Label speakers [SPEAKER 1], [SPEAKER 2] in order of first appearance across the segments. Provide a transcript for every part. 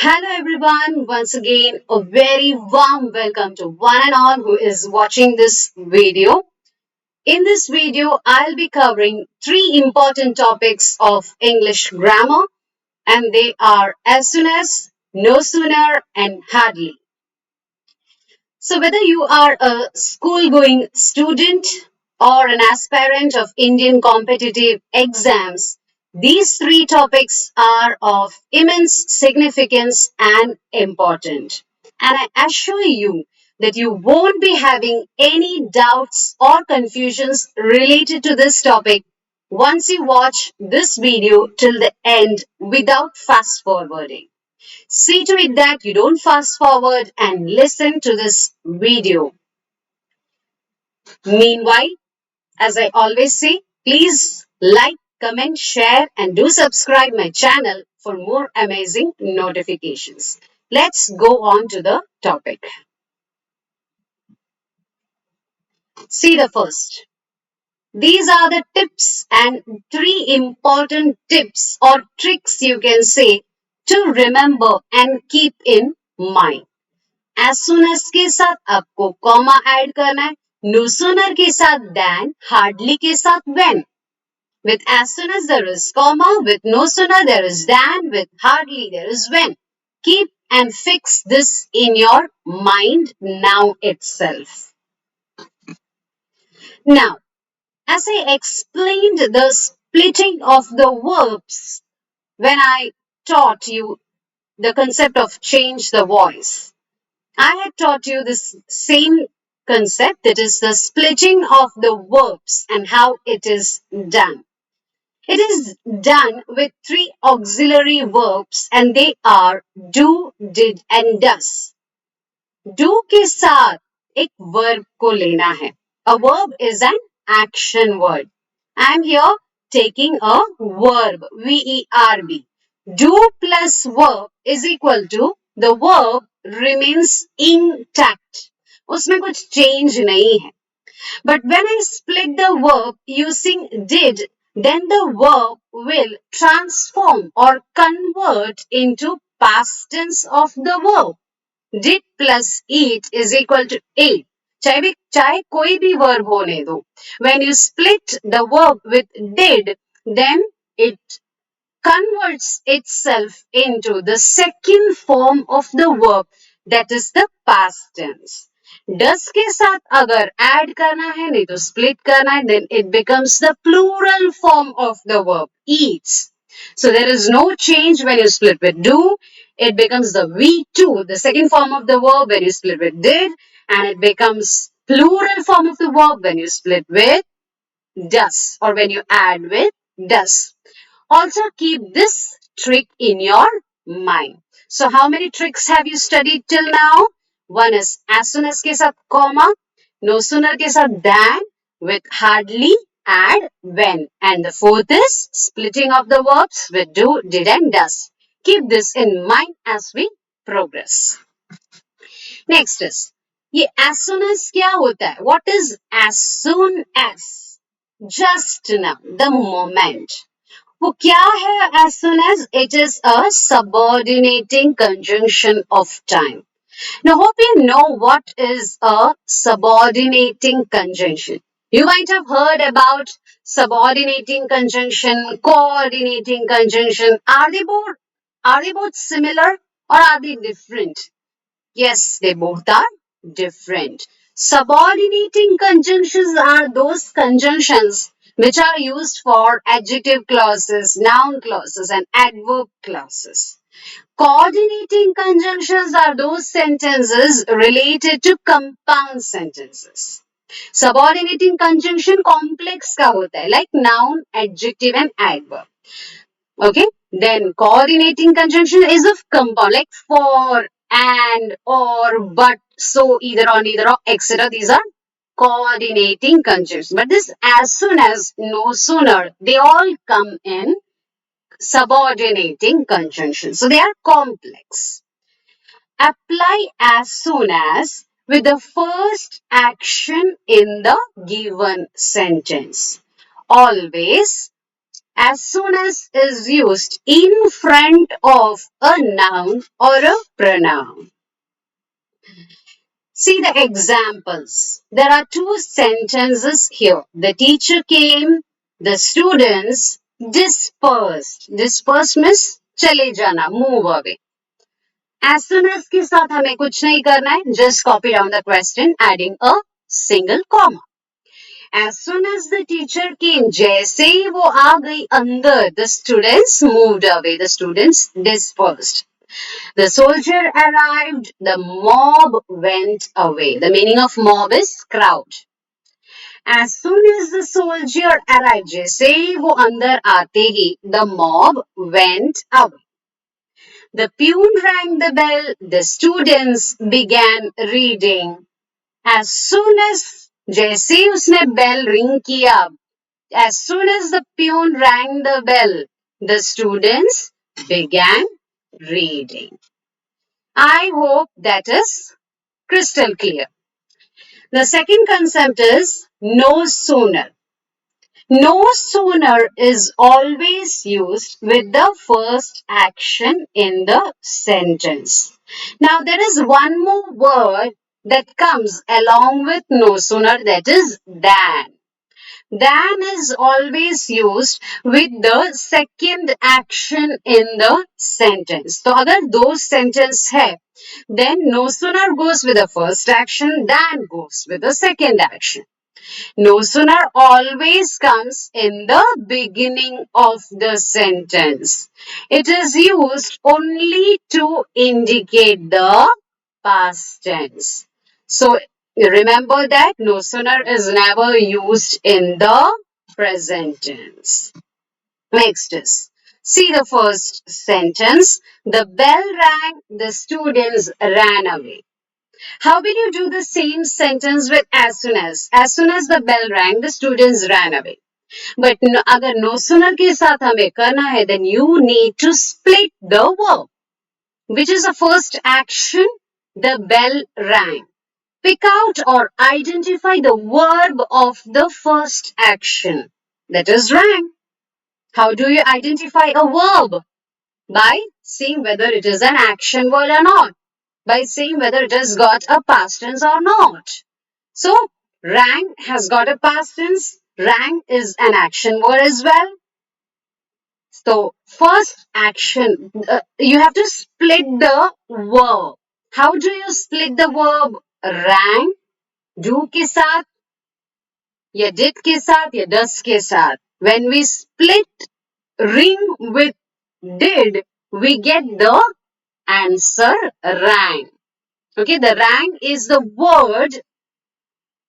[SPEAKER 1] Hello everyone, once again a very warm welcome to one and all who is watching this video. In this video, I'll be covering three important topics of English grammar, and they are as soon as, no sooner and hardly. So whether you are a school going student or an aspirant of Indian competitive exams, these three topics are of immense significance and important. And I assure you that you won't be having any doubts or confusions related to this topic once you watch this video till the end without fast forwarding. See to it that you don't fast forward and listen to this video. Meanwhile, as I always say, please like, comment, share, and do subscribe my channel for more amazing notifications. Let's go on to the topic. See the first. These are the tips and three important tips or tricks you can say to remember and keep in mind. As soon as के साथ आपको comma add करना है, no sooner के साथ than, hardly के साथ when. With as soon as there is comma, with no sooner there is than, with hardly there is when. Keep and fix this in your mind now itself. Now, as I explained the splitting of the verbs when I taught you the concept of change the voice, I had taught you this same concept, that is the splitting of the verbs and how it is done. It is done with three auxiliary verbs and they are do, did and does. Do के साथ एक verb को लेना है. A verb is an action word. I am here taking a verb, V-E-R-B. Do plus verb is equal to the verb remains intact. उसमें कुछ change नहीं है. But when I split the verb using did, then the verb will transform or convert into past tense of the verb. Did plus eat is equal to ate. चाहे कोई भी verb होने दो. When you split the verb with did, then it converts itself into the second form of the verb, that is the past tense. Does के साथ अगर add करना है नहीं तो split करना है, then it becomes the plural form of the verb, eats. So there is no change when you split with do. It becomes the V2, the second form of the verb when you split with did, and it becomes plural form of the verb when you split with does or when you add with does. Also keep this trick in your mind. So how many tricks have you studied till now? One is as soon as के साथ comma, no sooner के साथ than, with hardly, add, when. And the fourth is splitting of the verbs with do, did and does. Keep this in mind as we progress. Next is, ये as soon as क्या होता है? What is as soon as? Just now, the moment. वो क्या है as soon as? It is a subordinating conjunction of time. Now, hope you know what is a subordinating conjunction. You might have heard about subordinating conjunction, coordinating conjunction. Are they both similar or are they different? Yes, they both are different. Subordinating conjunctions are those conjunctions which are used for adjective clauses, noun clauses, and adverb clauses. Coordinating conjunctions are those sentences related to compound sentences. Subordinating conjunction complex का होता है, like noun, adjective, and adverb. Okay, then coordinating conjunction is of compound, like for, and, or, but, so, either on, either off, etc. These are coordinating conjunctions. But this as soon as, no sooner, they all come in subordinating conjunctions. So they are complex. Apply as soon as with the first action in the given sentence. Always as soon as is used in front of a noun or a pronoun. See the examples. There are two sentences here. The teacher came, the students dispersed. Dispersed means चले जाना, move away. As soon as के साथ हमें कुछ नहीं करना है, just copy down the question, adding a single comma. As soon as the teacher came, जैसे ही वो आ गई अंदर, the students moved away, the students dispersed. The soldier arrived, the mob went away. The meaning of mob is crowd. As soon as the soldier arrived, जैसे ही वो अंदर आते ही, the mob went away. The peon rang the bell, the students began reading. As soon as, जैसे ही उसने bell ring किया, as soon as the peon rang the bell, the students began reading. I hope that is crystal clear. The second concept is no sooner. No sooner is always used with the first action in the sentence. Now there is one more word that comes along with no sooner, that is than. Than is always used with the second action in the sentence. So अगर दो sentence है, then no sooner goes with the first action, than goes with the second action. No sooner always comes in the beginning of the sentence. It is used only to indicate the past tense. So remember that no sooner is never used in the present tense. Next is, see the first sentence. The bell rang, the students ran away. How will you do the same sentence with as soon as? As soon as the bell rang, the students ran away. But अगर no sooner के साथ हमें करना है, then you need to split the verb. Which is the first action? The bell rang. Pick out or identify the verb of the first action. That is rang. How do you identify a verb? By seeing whether it is an action word or not. By seeing whether it has got a past tense or not. So, rang has got a past tense. Rang is an action word as well. So, first action, you have to split the verb. How do you split the verb? Rang, do के साथ, या did के साथ, या does के साथ. When we split ring with did, we get the answer rang. Okay, the rang is the word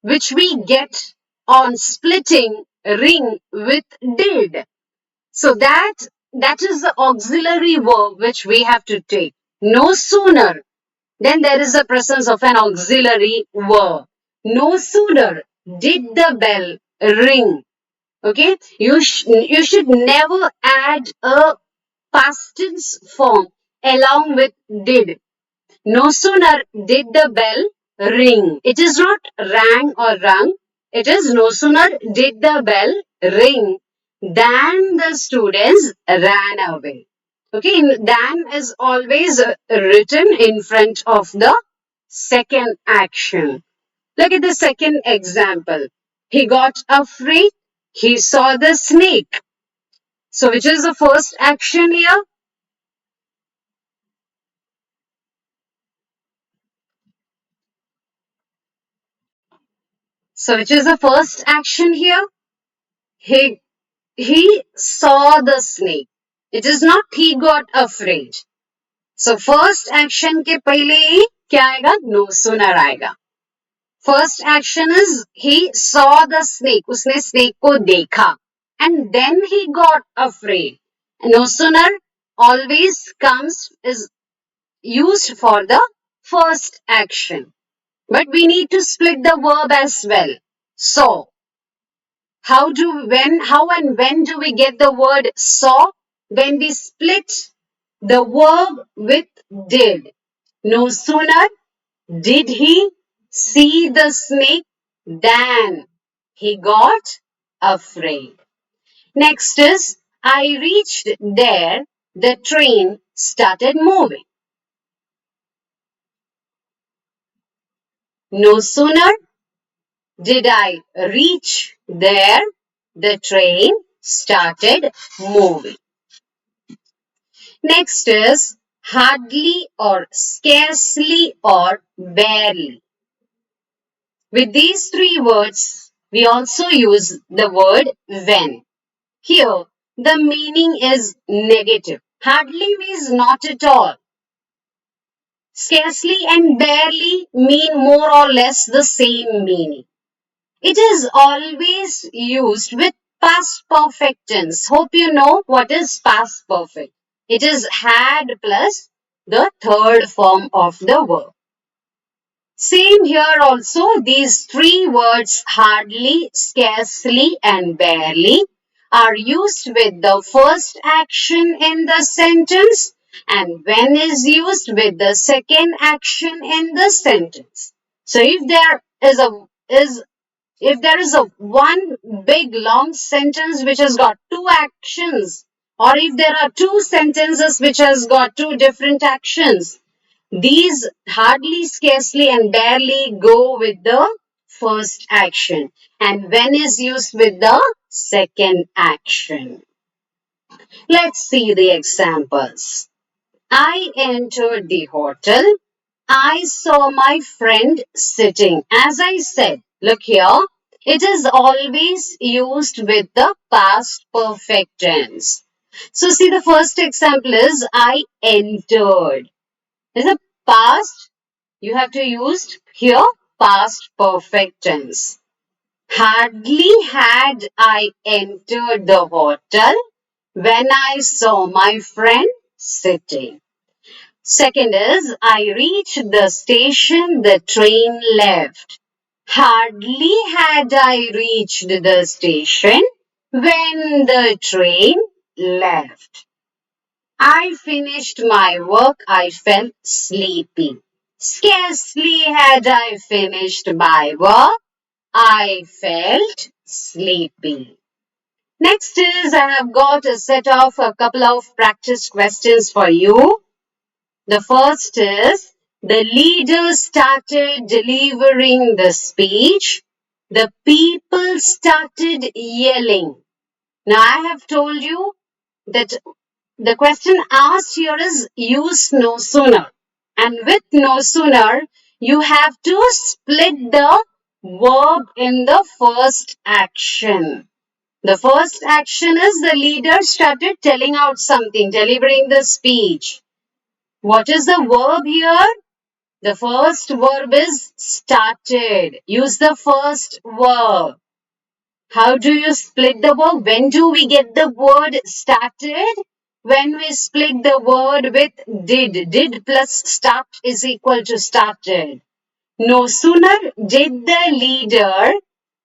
[SPEAKER 1] which we get on splitting ring with did. So that is the auxiliary verb which we have to take. No sooner, then there is the presence of an auxiliary verb. No sooner did the bell ring. Okay, you should never add a past tense form along with did. No sooner did the bell ring. It is not rang or rung. It is no sooner did the bell ring than the students ran away. Okay, than is always written in front of the second action. Look at the second example. He got afraid. He saw the snake. So which is the first action here? So which is the first action here? He saw the snake. It is not he got afraid. So first action के पहले ही क्या आएगा? No sooner आएगा. First action is he saw the snake. उसने snake को देखा. And then he got afraid. No sooner always comes is used for the first action. But we need to split the verb as well. So, how and when do we get the word saw? When we split the verb with did. No sooner did he see the snake than he got afraid. Next is I reached there, the train started moving. No sooner did I reach there, the train started moving. Next is hardly or scarcely or barely. With these three words, we also use the word when. Here, the meaning is negative. Hardly means not at all. Scarcely and barely mean more or less the same meaning. It is always used with past perfect tense. Hope you know what is past perfect. It is had plus the third form of the verb. Same here also, these three words hardly, scarcely and barely are used with the first action in the sentence and when is used with the second action in the sentence. So if there is a one big long sentence which has got two actions, or if there are two sentences which has got two different actions, these hardly, scarcely and barely go with the first action and when is used with the second action. Let's see the examples. I entered the hotel. I saw my friend sitting. As I said, look here, it is always used with the past perfect tense. So see, the first example is I entered. Is a past, you have to use here past perfect tense. Hardly had I entered the hotel when I saw my friend sitting. Second is, I reached the station, the train left. Hardly had I reached the station when the train left. I finished my work, I felt sleepy. Scarcely had I finished my work, I felt sleepy. Next is, I have got a set of a couple of practice questions for you. The first is, the leader started delivering the speech. The people started yelling. Now, I have told you that the question asked here is use no sooner. And with no sooner, you have to split the verb in the first action. The first action is the leader started telling out something, delivering the speech. What is the verb here? The first verb is started. Use the first verb. How do you split the verb? When do we get the word started? When we split the word with did. Did plus start is equal to started. No sooner did the leader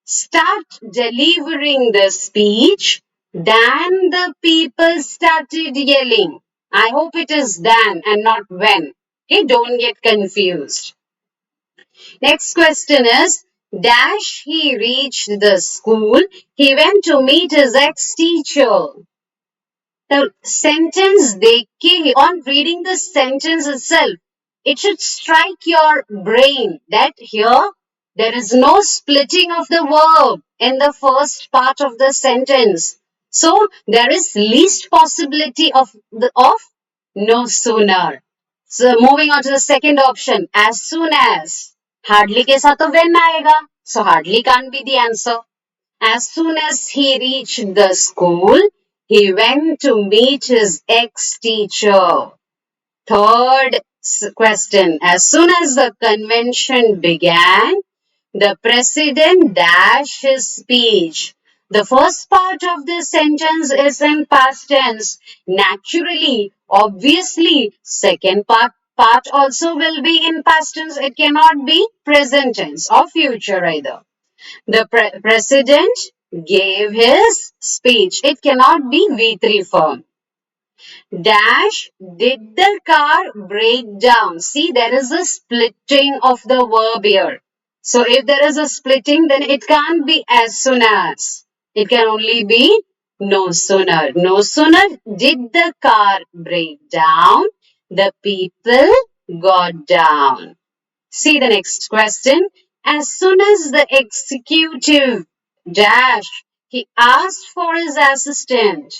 [SPEAKER 1] start delivering the speech than the people started yelling. I hope it is than and not when. Okay, don't get confused. Next question is, dash he reached the school. He went to meet his ex-teacher. The sentence dekhe, on reading the sentence itself, it should strike your brain that here there is no splitting of the verb in the first part of the sentence. So there is least possibility of no sooner. So moving on to the second option, as soon as. Hardly के साथ तो when आएगा. So hardly can't be the answer. As soon as he reached the school, he went to meet his ex-teacher. Third question. As soon as the convention began, the president dashed his speech. The first part of the sentence is in past tense. Naturally, obviously, second part also will be in past tense. It cannot be present tense or future either. The president gave his speech. It cannot be V3 form. Dash, did the car break down? See, there is a splitting of the verb here. So if there is a splitting, then it can't be as soon as. It can only be No sooner, no sooner did the car break down, the people got down. See the next question. As soon as the executive dash, he asked for his assistant.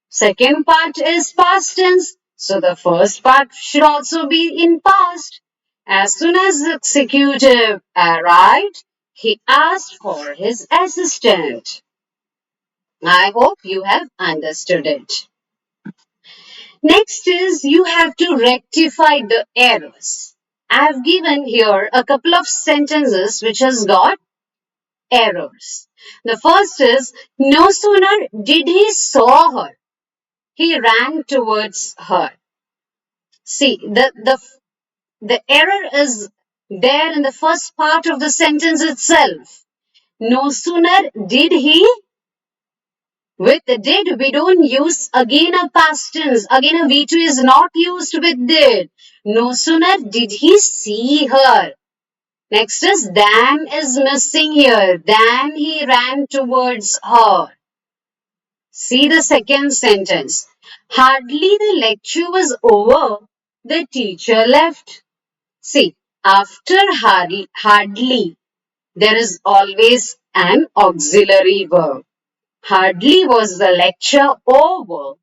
[SPEAKER 1] Second part is past tense, so the first part should also be in past. As soon as the executive arrived, he asked for his assistant. I hope you have understood it. Next is you have to rectify the errors. I have given here a couple of sentences which has got errors. The first is no sooner did he saw her, he ran towards her. See, the error is there in the first part of the sentence itself. No sooner did he, with the did, we don't use again a past tense. Again a V2 is not used with did. No sooner did he see her. Next is than is missing here. Than he ran towards her. See the second sentence. Hardly the lecture was over, the teacher left. See, after hardly, there is always an auxiliary verb. Hardly was the lecture over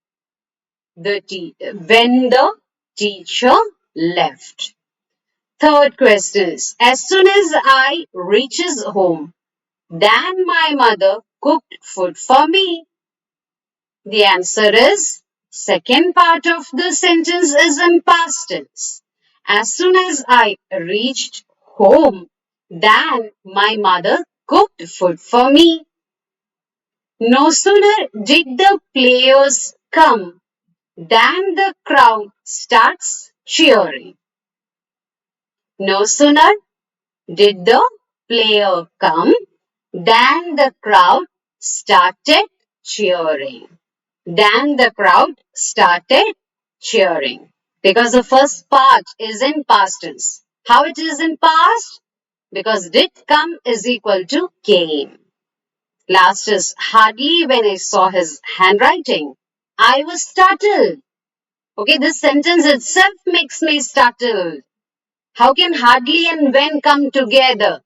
[SPEAKER 1] when the teacher left. Third question is, as soon as I reaches home, then my mother cooked food for me. The answer is, second part of the sentence is in past tense. As soon as I reached home, then my mother cooked food for me. No sooner did the players come than the crowd starts cheering. No sooner did the player come than the crowd started cheering. Then the crowd started cheering. Because the first part is in past tense. How it is in past? Because did come is equal to came. Last is hardly when I saw his handwriting, I was startled. Okay, this sentence itself makes me startled. How can hardly and when come together?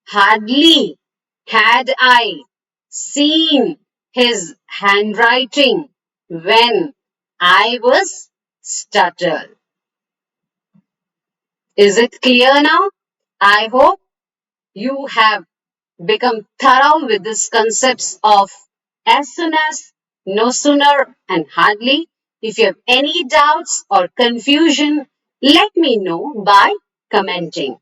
[SPEAKER 1] Hardly had I seen his handwriting when I was startled. Is it clear now? I hope you have become thorough with these concepts of as soon as, no sooner, and hardly. If you have any doubts or confusion, let me know by commenting.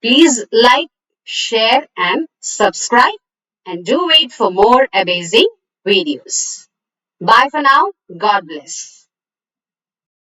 [SPEAKER 1] Please like, share, and subscribe, and do wait for more amazing videos. Bye for now. God bless.